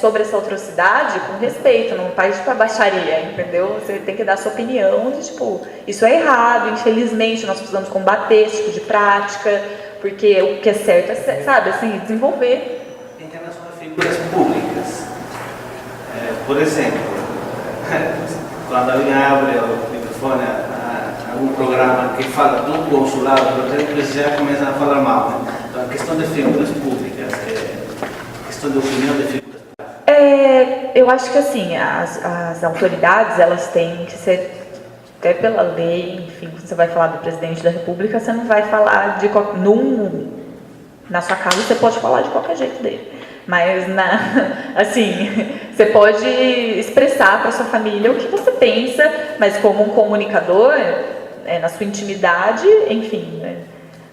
sobre essa atrocidade com respeito, não faz para baixaria, entendeu? Você tem que dar a sua opinião de, tipo, isso é errado, infelizmente, nós precisamos combater esse tipo de prática, porque o que é certo sabe, assim, desenvolver. Em relação a figuras públicas, por exemplo, quando alguém abre o microfone a algum programa que fala do consulado, por exemplo, eles já começam a falar mal, né? Então, a questão de figuras públicas, questão de opinião de figuras públicas. Eu acho que, assim, as autoridades, elas têm que ser... Até pela lei, enfim, quando você vai falar do presidente da República, você não vai falar na sua casa, você pode falar de qualquer jeito dele. Mas, assim, você pode expressar para sua família o que você pensa, mas como um comunicador, na sua intimidade, enfim, né?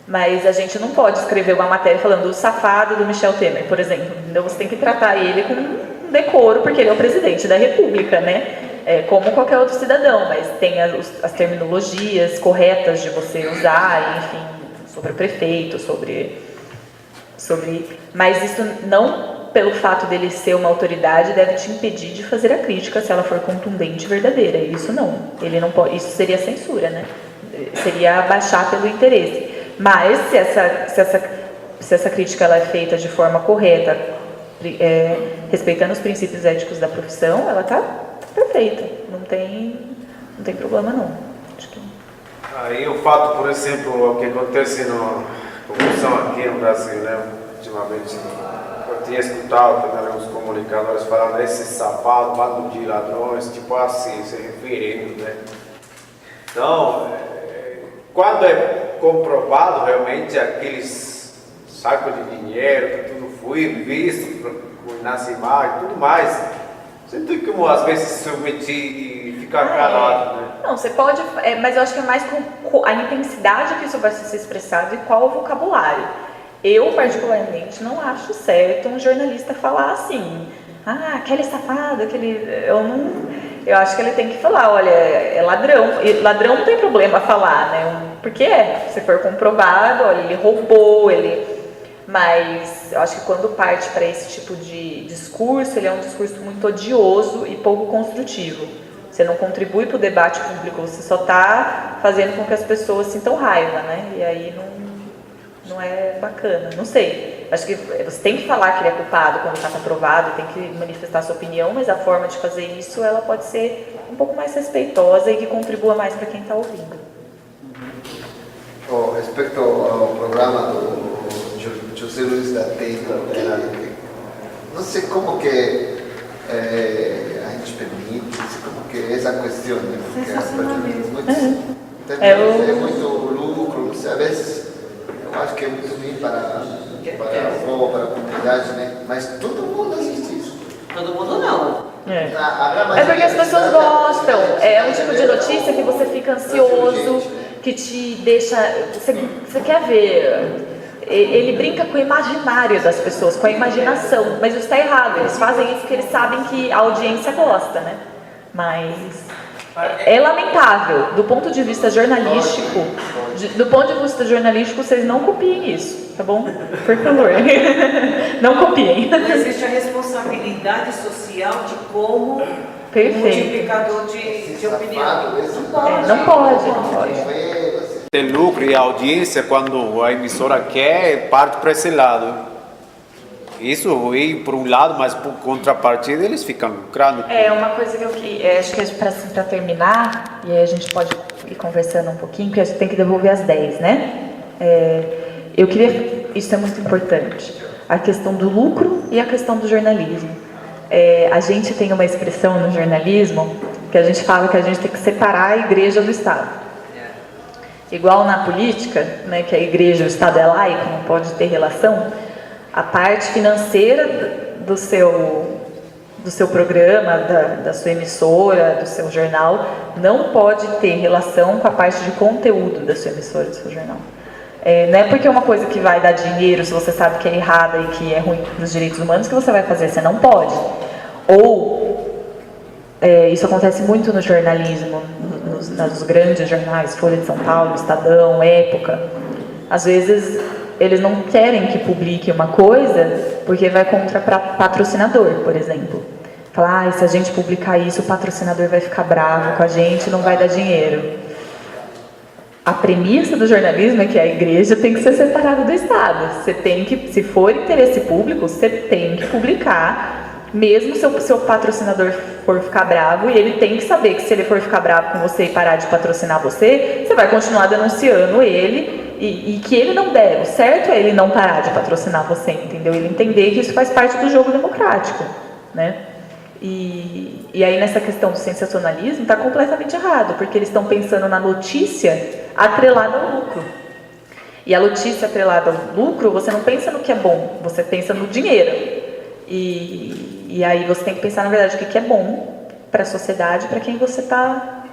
Mas a gente não pode escrever uma matéria falando do safado do Michel Temer, por exemplo. Então você tem que tratar ele com decoro, porque ele é o presidente da República, né? Como qualquer outro cidadão, mas tem as terminologias corretas de você usar, enfim, sobre o prefeito, mas isso não, pelo fato dele ser uma autoridade, deve te impedir de fazer a crítica se ela for contundente e verdadeira. Isso não, ele não pode, isso seria censura, né? Seria baixar pelo interesse. Mas se essa crítica ela é feita de forma correta, respeitando os princípios éticos da profissão, ela está perfeita, não tem problema não. Acho que... Aí o fato, por exemplo, o que acontece na corrupção aqui no Brasil, né? Ultimamente, eu tinha escutado também os comunicadores falando esse safado, bando de ladrões, tipo assim, se referindo, né? Então, quando é comprovado realmente aqueles sacos de dinheiro, que tudo foi visto nas imagens, tudo mais, você tem como às vezes se submeter e ficar calado, né? Não, você pode, mas eu acho que é mais com a intensidade que isso vai ser expressado e qual o vocabulário. Eu, particularmente, não acho certo um jornalista falar assim, aquele safado, eu acho que ele tem que falar, olha, é ladrão. E ladrão não tem problema falar, né? Porque se for comprovado, olha, ele roubou, Mas eu acho que quando parte para esse tipo de discurso, ele é um discurso muito odioso e pouco construtivo. Você não contribui para o debate público, você só está fazendo com que as pessoas sintam raiva, né? E aí não é bacana, não sei. Acho que você tem que falar que ele é culpado quando está comprovado, tem que manifestar sua opinião, mas a forma de fazer isso, ela pode ser um pouco mais respeitosa e que contribua mais para quem está ouvindo. Respecto ao programa do José Luiz da Teila, não sei como que a gente permite, como que essa questão, né? É muito lucro, não sei, às vezes eu acho que é muito ruim para o povo, para a comunidade, né? Mas todo mundo assiste isso. Todo mundo não. É porque as pessoas gostam, é um tipo de notícia que você fica ansioso, que te deixa, você quer ver. Ele brinca com o imaginário das pessoas, com a imaginação, mas isso está errado. Eles fazem isso porque eles sabem que a audiência gosta, né? Mas é lamentável, do ponto de vista jornalístico, vocês não copiem isso, tá bom? Por favor, não copiem. Não existe a responsabilidade social de como multiplicador de opinião. Não pode. Tem lucro e audiência quando a emissora quer, parte para esse lado. Isso e por um lado, mas por contrapartida eles ficam lucrando. Uma coisa que eu acho que para terminar, e aí a gente pode ir conversando um pouquinho, porque a gente tem que devolver às 10, né? Isso é muito importante, a questão do lucro e a questão do jornalismo. A gente tem uma expressão no jornalismo que a gente fala que a gente tem que separar a igreja do Estado. Igual na política, né, que a igreja, o Estado é laico, não pode ter relação, a parte financeira do seu programa, da sua emissora, do seu jornal, não pode ter relação com a parte de conteúdo da sua emissora, do seu jornal. Não é porque é uma coisa que vai dar dinheiro, se você sabe que é errada e que é ruim para os direitos humanos, que você vai fazer, você não pode. Isso acontece muito no jornalismo, nos grandes jornais, Folha de São Paulo, Estadão, Época. Às vezes eles não querem que publique uma coisa porque vai contra patrocinador, por exemplo. Falar, se a gente publicar isso, o patrocinador vai ficar bravo com a gente, não vai dar dinheiro. A premissa do jornalismo é que a igreja tem que ser separada do Estado. Você tem que, se for interesse público, você tem que publicar, mesmo se o seu patrocinador for ficar bravo, e ele tem que saber que se ele for ficar bravo com você e parar de patrocinar você, você vai continuar denunciando ele, e que ele não deve. O certo é ele não parar de patrocinar você, entendeu? Ele entender que isso faz parte do jogo democrático, né? E aí nessa questão do sensacionalismo está completamente errado, porque eles estão pensando na notícia atrelada ao lucro. E a notícia atrelada ao lucro, você não pensa no que é bom, você pensa no dinheiro. E aí você tem que pensar, na verdade, o que é bom para a sociedade, para quem você está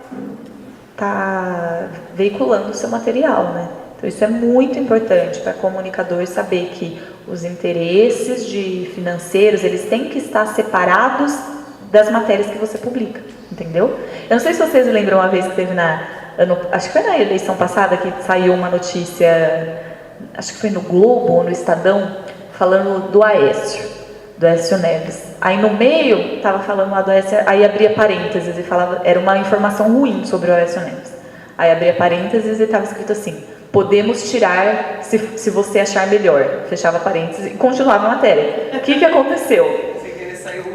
veiculando o seu material, né? Então isso é muito importante para comunicador saber que os interesses financeiros, eles têm que estar separados das matérias que você publica, entendeu? Eu não sei se vocês lembram uma vez que teve acho que foi na eleição passada que saiu uma notícia, acho que foi no Globo ou no Estadão, falando do Aécio Neves. Aí no meio estava falando lá do Aécio, aí abria parênteses e falava, era uma informação ruim sobre o Aécio Neves. Aí abria parênteses e estava escrito assim: podemos tirar se você achar melhor. Fechava parênteses e continuava a matéria. O que aconteceu?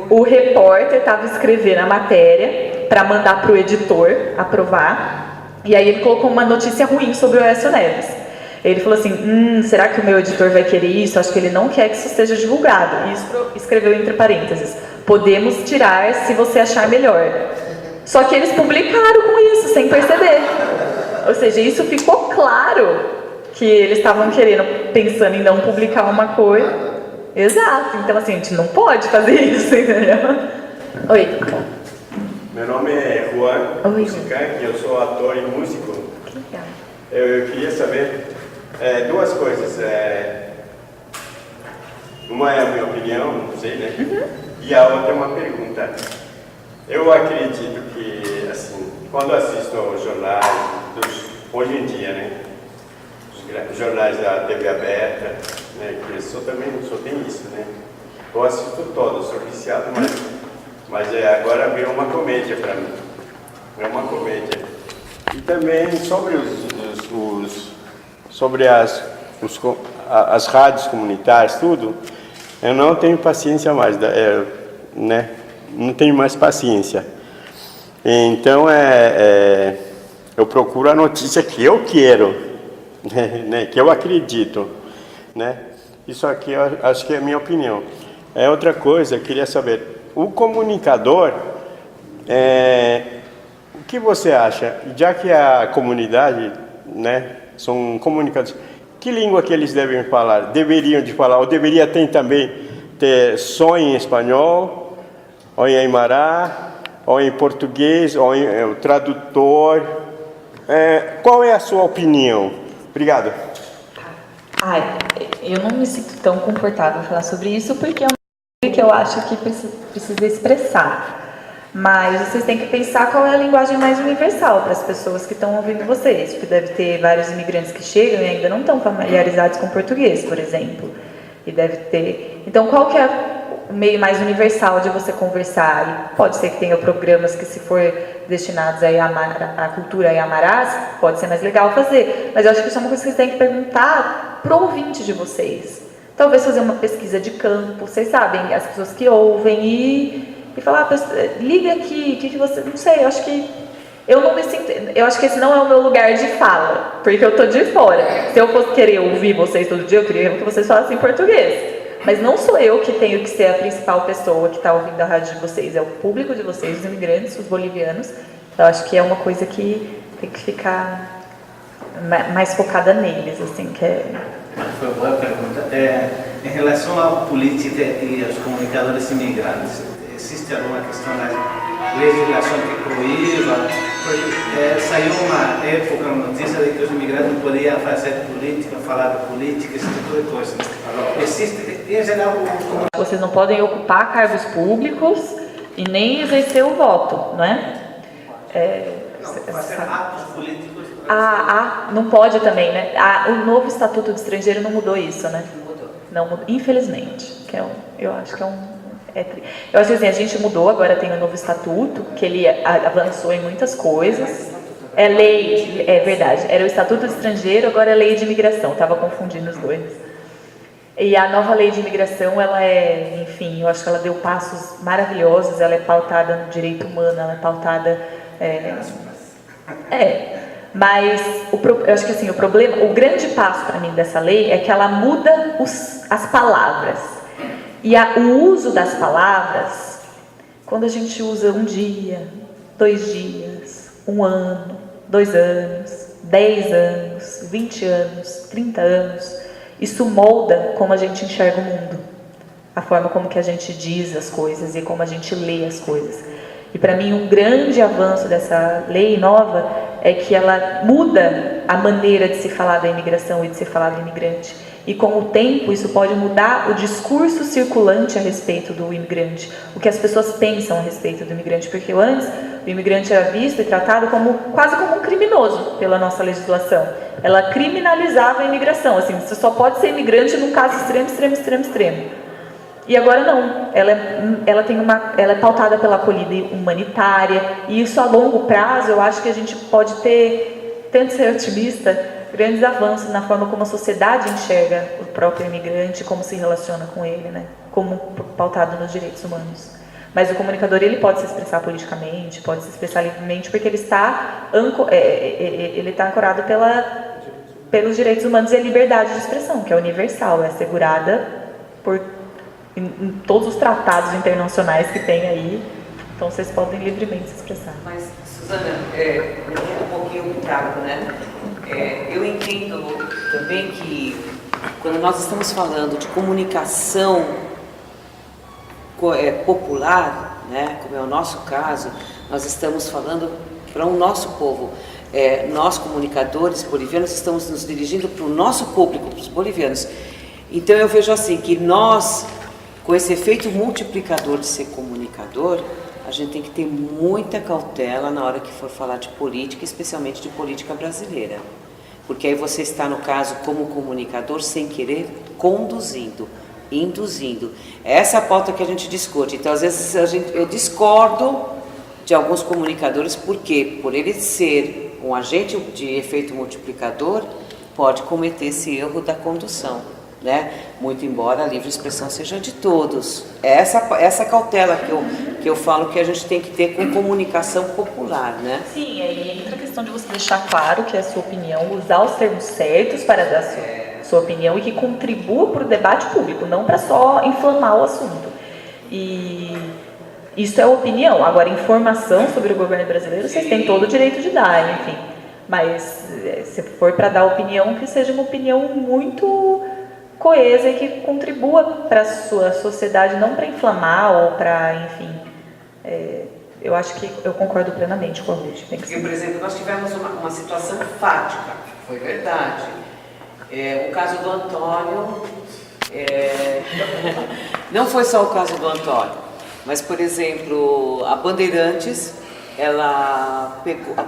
O repórter estava escrevendo a matéria para mandar para o editor aprovar, e aí ele colocou uma notícia ruim sobre o Aécio Neves. Ele falou assim, será que o meu editor vai querer isso? Acho que ele não quer que isso seja divulgado. E isso escreveu entre parênteses: podemos tirar se você achar melhor. Só que eles publicaram com isso, sem perceber. Ou seja, isso ficou claro que eles estavam pensando em não publicar uma coisa. Exato, então assim, a gente não pode fazer isso, entendeu? Oi. Meu nome é Juan Musicanque, eu sou ator e músico. Que legal. Eu queria saber duas coisas. Uma é a minha opinião, não sei, né? E a outra é uma pergunta. Eu acredito que, assim, quando assisto aos jornais, hoje em dia, né? Os jornais da TV aberta, né? Que também só tem isso, né? Eu assisto todos, sou viciado, mas agora virou uma comédia para mim. É uma comédia. E também sobre as rádios comunitárias, tudo, eu não tenho paciência mais, né? Não tenho mais paciência. Então, eu procuro a notícia que eu quero, né? Que eu acredito, né? Isso aqui eu acho que é a minha opinião. Outra coisa, eu queria saber, o comunicador, o que você acha? Já que a comunidade, né, são comunicadores, que língua que eles devem falar? Deveriam de falar, ou deveria ter só em espanhol, ou em aimara, ou em português, ou em tradutor? Qual é a sua opinião? Obrigado. Eu não me sinto tão confortável em falar sobre isso, porque é uma coisa que eu acho que precisa expressar. Mas vocês têm que pensar qual é a linguagem mais universal para as pessoas que estão ouvindo vocês, porque deve ter vários imigrantes que chegam e ainda não estão familiarizados com português, por exemplo. E deve ter... Então, qual que é o meio mais universal de você conversar? E pode ser que tenha programas que, se for destinados à cultura Aiamarás, pode ser mais legal fazer. Mas eu acho que isso é uma coisa que vocês têm que perguntar pro ouvinte de vocês. Talvez fazer uma pesquisa de campo, vocês sabem, as pessoas que ouvem e falar, liga aqui, o que você... Não sei, eu acho que... Eu não me sinto... Eu acho que esse não é o meu lugar de fala, porque eu tô de fora. Se eu fosse querer ouvir vocês todo dia, eu queria que vocês falassem português. Mas não sou eu que tenho que ser a principal pessoa que está ouvindo a rádio de vocês, é o público de vocês, os imigrantes, os bolivianos. Então, acho que é uma coisa que tem que ficar mais focada neles, assim, que é... Foi boa pergunta. Em relação à política e aos comunicadores imigrantes, existe alguma questão na legislação que proíba? Saiu uma época, uma notícia de que os imigrantes não podiam fazer política, falar de política, esse tipo de coisa. Existe, em geral, vocês não podem ocupar cargos públicos e nem exercer o voto, não é? Fazer atos políticos. Não pode também, né? O novo Estatuto do Estrangeiro não mudou isso, né? Não mudou, infelizmente. Que eu acho que eu acho que assim, a gente mudou, agora tem o novo Estatuto, que ele avançou em muitas coisas. É lei, é verdade, era o Estatuto do Estrangeiro, agora é lei de imigração, estava confundindo os dois. E a nova lei de imigração, ela enfim, eu acho que ela deu passos maravilhosos, ela é pautada no direito humano, ela é pautada... Mas eu acho que assim, o grande passo para mim dessa lei é que ela muda as palavras. E o uso das palavras, quando a gente usa um dia, 2 dias, 1 ano, 2 anos, 10 anos, 20 anos, 30 anos, isso molda como a gente enxerga o mundo, a forma como que a gente diz as coisas e como a gente lê as coisas. E para mim um grande avanço dessa lei nova é que ela muda a maneira de se falar da imigração e de se falar do imigrante. E com o tempo isso pode mudar o discurso circulante a respeito do imigrante, o que as pessoas pensam a respeito do imigrante, porque antes o imigrante era visto e tratado quase como um criminoso pela nossa legislação. Ela criminalizava a imigração, assim, você só pode ser imigrante num caso extremo. E agora não, ela é pautada pela acolhida humanitária, e isso a longo prazo eu acho que a gente pode ter, tento ser otimista, grandes avanços na forma como a sociedade enxerga o próprio imigrante, como se relaciona com ele, né? Como pautado nos direitos humanos. Mas o comunicador, ele pode se expressar politicamente, pode se expressar livremente, porque ele está ancorado pelos direitos humanos e a liberdade de expressão, que é universal, é assegurada em todos os tratados internacionais que tem aí. Então vocês podem livremente se expressar. Mas, Suzana, um pouquinho o Ricardo, né? Eu entendo também que quando nós estamos falando de comunicação popular, né, como é o nosso caso, nós estamos falando para o nosso povo. Nós, comunicadores bolivianos, estamos nos dirigindo para o nosso público, para os bolivianos. Então eu vejo assim, que nós, com esse efeito multiplicador de ser comunicador, a gente tem que ter muita cautela na hora que for falar de política, especialmente de política brasileira. Porque aí você está, no caso, como comunicador, sem querer, conduzindo, induzindo. É essa a pauta que a gente discute. Então, às vezes, eu discordo de alguns comunicadores, porque por ele ser um agente de efeito multiplicador, pode cometer esse erro da condução, né? Muito embora a livre expressão seja de todos. É essa cautela que eu falo que a gente tem que ter com comunicação popular, né? Sim, aí entra a questão de você deixar claro que é a sua opinião, usar os termos certos para dar a sua opinião e que contribua para o debate público, não para só inflamar o assunto. E isso é opinião. Agora, informação sobre o governo brasileiro, vocês têm todo o direito de dar, enfim. Mas se for para dar opinião, que seja uma opinião muito coesa e que contribua para a sua sociedade, não para inflamar ou para, enfim. Eu acho que eu concordo plenamente com a Ruth. Porque, por exemplo, nós tivemos uma situação fática, foi verdade. O caso do Antônio, não foi só o caso do Antônio, mas, por exemplo, a Bandeirantes, ela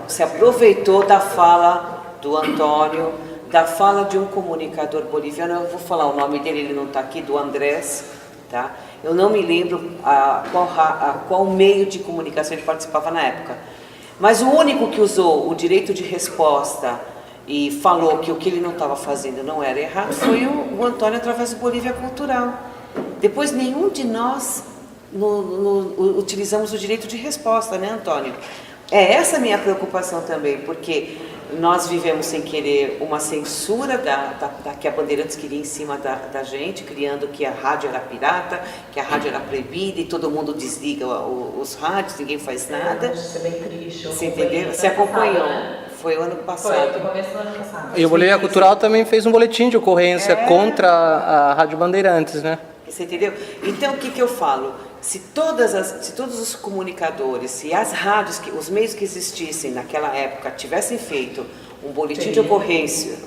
se aproveitou da fala do Antônio, da fala de um comunicador boliviano, eu vou falar o nome dele, ele não está aqui, do Andrés, tá? Eu não me lembro qual meio de comunicação ele participava na época, mas o único que usou o direito de resposta e falou que o que ele não estava fazendo não era errado foi o Antônio, através do Bolívia Cultural. Depois nenhum de nós utilizamos o direito de resposta, né, Antônio? É essa a minha preocupação também, porque nós vivemos sem querer uma censura que a Bandeirantes queria em cima da gente, criando que a rádio era pirata, que a rádio era proibida e todo mundo desliga os rádios, ninguém faz nada. Isso é bem triste. Você entendeu? Você acompanhou? Né? Foi o ano passado. Foi, no começo do ano passado. E o Bolívia Cultural também fez um boletim de ocorrência contra a Rádio Bandeirantes, né? Você entendeu? Então, o que eu falo? Se todos os comunicadores, se as rádios, os meios que existissem naquela época tivessem feito um boletim de ocorrência,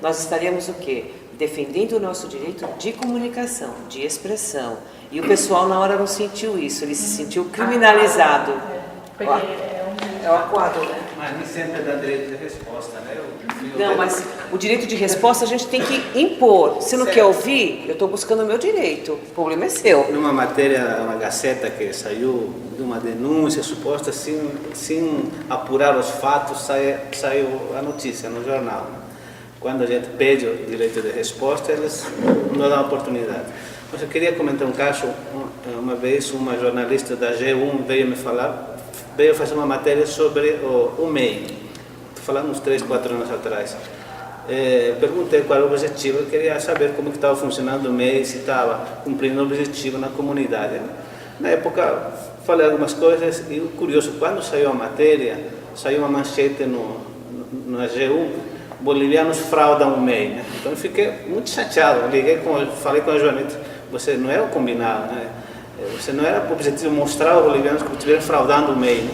nós estaríamos o quê? Defendendo o nosso direito de comunicação, de expressão. E o pessoal na hora não sentiu isso, ele se sentiu criminalizado. É o quadro, né? Mas nem sempre dá direito de resposta, né? Não, mas o direito de resposta a gente tem que impor. Se não quer ouvir, eu estou buscando o meu direito. O problema é seu. Numa matéria, uma gaceta que saiu de uma denúncia suposta, sem apurar os fatos, saiu a notícia no jornal. Né? Quando a gente pede o direito de resposta, eles não dão oportunidade. Mas eu queria comentar um caso. Uma vez, uma jornalista da G1 veio fazer uma matéria sobre o MEI. Estou falando uns 3, 4 anos atrás. Perguntei qual era o objetivo, eu queria saber como que estava funcionando o MEI, se estava cumprindo o objetivo na comunidade. Na época, falei algumas coisas e o curioso, quando saiu a matéria, saiu uma manchete na G1, bolivianos fraudam o MEI. Né? Então eu fiquei muito chateado, falei com a jornalista, você não era o combinado, né? Você não era o objetivo mostrar aos bolivianos que estiveram fraudando o MEI. Né?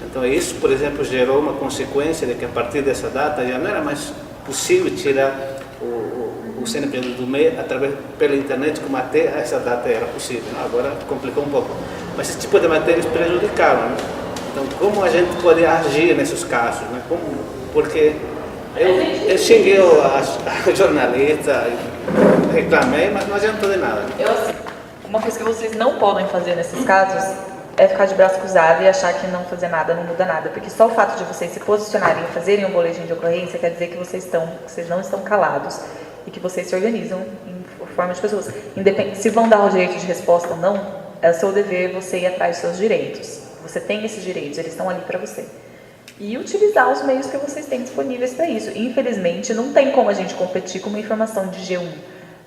Então isso, por exemplo, gerou uma consequência de que a partir dessa data já não era mais possível tirar o CNPJ do MEI pela internet, como até essa data era possível. Agora complicou um pouco. Mas esse tipo de matérias prejudicaram. Né? Então como a gente pode agir nesses casos? Né? Porque eu xinguei a jornalista, reclamei, mas não adiantou de nada. Uma coisa que vocês não podem fazer nesses casos é ficar de braço cruzado e achar que não fazer nada não muda nada, porque só o fato de vocês se posicionarem e fazerem um boletim de ocorrência quer dizer que vocês não estão calados e que vocês se organizam em forma de pessoas. Se vão dar o direito de resposta ou não, é o seu dever você ir atrás dos seus direitos. Você tem esses direitos, eles estão ali para você. E utilizar os meios que vocês têm disponíveis para isso. Infelizmente, não tem como a gente competir com uma informação de G1,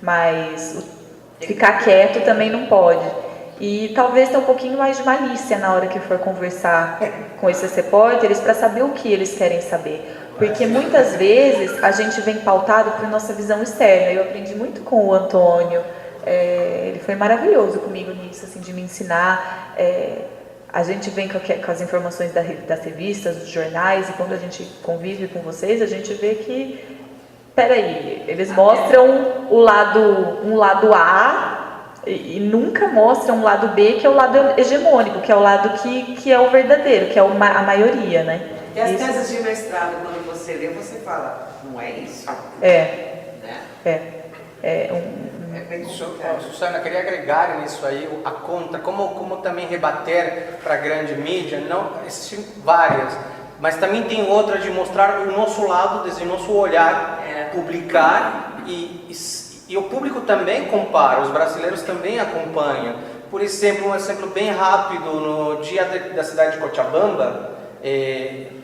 mas ficar quieto também não pode. E talvez ter um pouquinho mais de malícia na hora que for conversar com esses repórteres para saber o que eles querem saber. Porque muitas vezes a gente vem pautado por nossa visão externa. Eu aprendi muito com o Antônio, ele foi maravilhoso comigo nisso, assim, de me ensinar. A gente vem com as informações das revistas, dos jornais, e quando a gente convive com vocês, a gente vê que, peraí, eles mostram um lado A e nunca mostram um lado B, que é o lado hegemônico, que é o lado que é o verdadeiro, que é a maioria, né? E as teses de mestrado, quando você lê, você fala, não é isso? Susana, queria agregar nisso aí a contra, como também rebater para a grande mídia. Não, existem várias, mas também tem outra de mostrar o nosso lado, desde o nosso olhar, publicar e o público também compara, os brasileiros também acompanham. Por exemplo, um exemplo bem rápido, no dia da cidade de Cochabamba,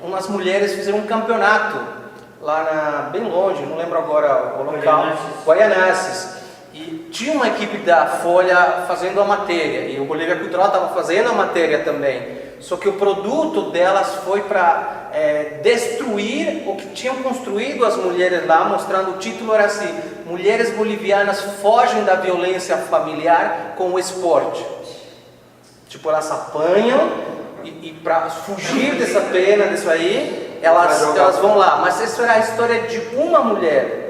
umas mulheres fizeram um campeonato lá bem longe, não lembro agora o local, Guaianazes. E tinha uma equipe da Folha fazendo a matéria, e o Bolívia Cultural estava fazendo a matéria também. Só que o produto delas foi para destruir o que tinham construído as mulheres lá, mostrando, o título era assim: mulheres bolivianas fogem da violência familiar com o esporte. Tipo, elas apanham e para fugir dessa pena, disso aí, elas vão lá. Mas isso era a história de uma mulher.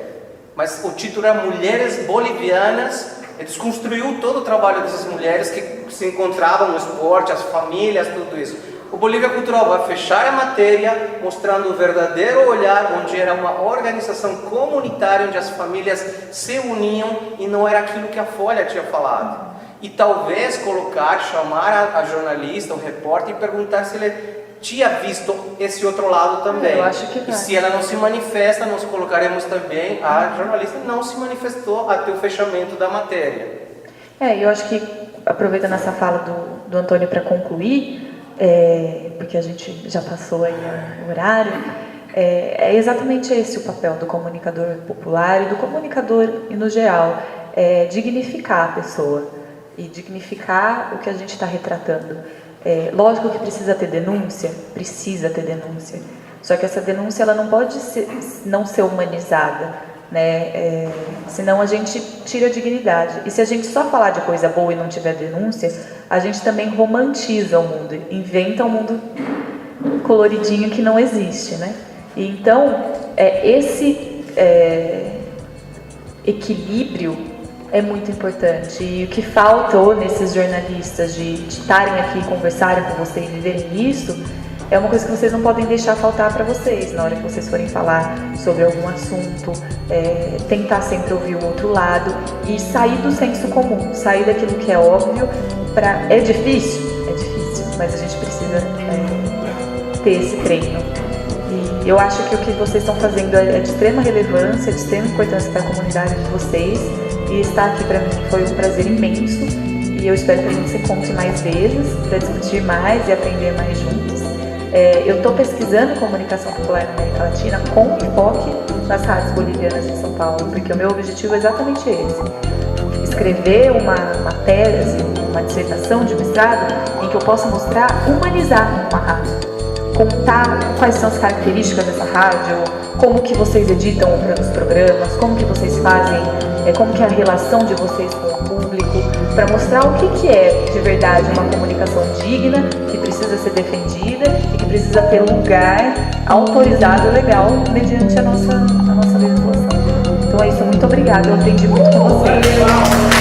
Mas o título era Mulheres Bolivianas. Eles construiu todo o trabalho dessas mulheres que se encontravam no esporte, as famílias, tudo isso. O Bolívia Cultural vai fechar a matéria mostrando o verdadeiro olhar, onde era uma organização comunitária, onde as famílias se uniam e não era aquilo que a Folha tinha falado. E talvez chamar a jornalista, o repórter, e perguntar se ele tinha visto esse outro lado também. Eu acho que vai. E se ela não se manifesta, nós colocaremos também a jornalista não se manifestou até o fechamento da matéria. Eu acho que, aproveitando essa fala do Antônio para concluir, porque a gente já passou aí o horário, é exatamente esse o papel do comunicador popular e do comunicador no geral, dignificar a pessoa e dignificar o que a gente está retratando. Lógico que precisa ter denúncia, só que essa denúncia ela não pode não ser humanizada, né? Senão a gente tira a dignidade. E se a gente só falar de coisa boa e não tiver denúncia, a gente também romantiza o mundo, inventa um mundo coloridinho que não existe, né? E então, esse equilíbrio é muito importante. E o que faltou nesses jornalistas de estarem aqui, conversarem com vocês e verem isso, é uma coisa que vocês não podem deixar faltar para vocês na hora que vocês forem falar sobre algum assunto, tentar sempre ouvir o outro lado e sair do senso comum, sair daquilo que é óbvio. É difícil, mas a gente precisa ter esse treino. E eu acho que o que vocês estão fazendo é de extrema relevância, de extrema importância para a comunidade de vocês. E estar aqui para mim foi um prazer imenso. E eu espero que a gente se encontre mais vezes para discutir mais e aprender mais juntos. Eu estou pesquisando comunicação popular na América Latina com enfoque nas rádios bolivianas de São Paulo, porque o meu objetivo é exatamente esse: escrever uma matéria, uma dissertação de mestrado em que eu possa humanizar uma rádio, contar quais são as características dessa rádio, como que vocês editam os programas, como que vocês fazem, como que é a relação de vocês com o público, para mostrar o que é de verdade uma comunicação digna, que precisa ser defendida e que precisa ter lugar autorizado e legal mediante a nossa legislação. Então é isso, muito obrigada, eu aprendi muito com vocês.